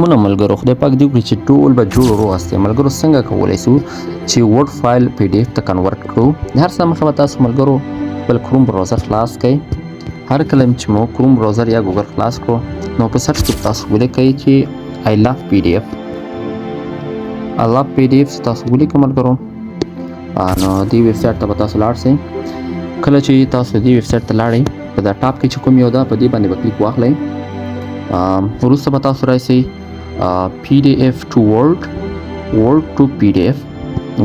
مننه ملګرو، خدای پاک دې وکړي چې ټول به جوړ روغ استئ. ملګرو څنګه کولی شو چې ورډ فایل پی ډي اف ته کنورټ کړو؟ د هر څه مخکې به تاسو ملګرو خپل کروم براوزر خلاص کړئ. هر کله چې مو کروم براوزر یا ګوګل خلاص کړو نو په سرچ کې تاسو ولیکئ چې iLovePDF. iLovePDF تاسو ولیکئ ملګرو، نو دې ویب سایټ ته به تاسو لاړ شئ. کله چې تاسو دې ویب سایټ ته لاړئ په دا ټاپ کې چې کوم یو ده په دې باندې به کلیک واخلئ. وروسته به تاسو راشئ PDF to Word to PDF.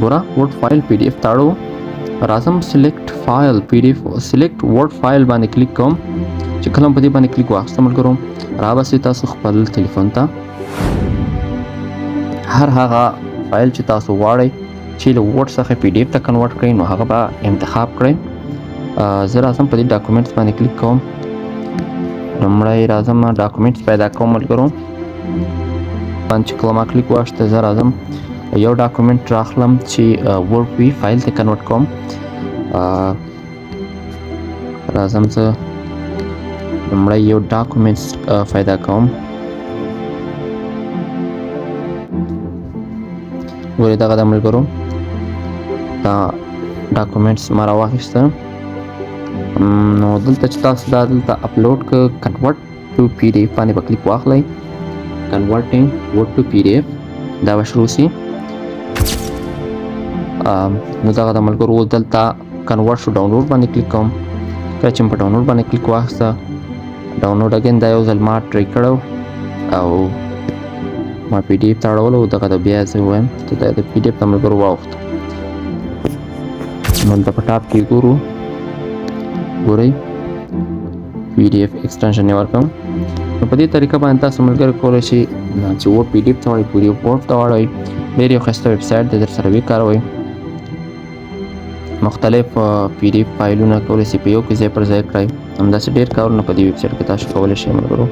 ګوره ورډ فایل پی ډي اف ته اړو، راځم سلیکټ فایل پی ډي اف سلیکټ ورډ فایل باندې کلیک کوم. چې کله په دې باندې کلیک واخیستم ملګرو راباسئ تاسو خپل تلیفون ته هر هغه فایل چې تاسو غواړئ چې له ورډ څخه پی ډي اف ته کنورټ کړئ نو هغه به انتخاب کړئ. زه راځم په دې ډاکومنټس باندې کلیک کوم. لومړی راځم ډاکومنټس پیدا کوم ملګرو، باندې چې کله ما کلیک واخیسته زه راځم یو ډاکومنټ راخلم چې واړوي فایل ته کنورټ کوم. راځم زه لومړی یو ډاکومنټس پیدا کوم. ګورئ دغه د ملګرو دا ډاکومنټس ما راواخیسته. نو دلته چې تاسو دا دلته اپلوډ که کنورټ ټو پی ډي اف باندې به کلیک واخلئ. کنورټینګ ورډ ټو پی ډي اف دا به شروع شي. نو دغه د ملګرو اوس دلته کنورټ شو ډاونلوډ باندې کلیک کوم. کله چې په ډاونلوډ باندې کلیک واخیسته ډاونلوډ اګین دا یو ځل ما ټرای کړی او ما پی ډي اف ته اړولو. دغه د بیا زه ووایم چې دا د پی ډي اف د ملګرو واوښته. نو دلته په ټاپ کې ګورو، ګورئ پی ډي اف ایکسټنشن یې ورکړم. نو په دې طریقه باندې تاسو ملګري کولی شئ چې ورډ پی ډي اف ته واړئ پی ډي اف ورډ ته واړئ. ډېر یو ښایسته ویب سایټ دی، درسره وکاروئ. مختلف پی ډي اف فایلونه کولی شئ په یو کې ځای پر ځای کړئ. همداسې ډېر کارونه په دې ویب سایټ کې تاسو کولی شئ ملګرو.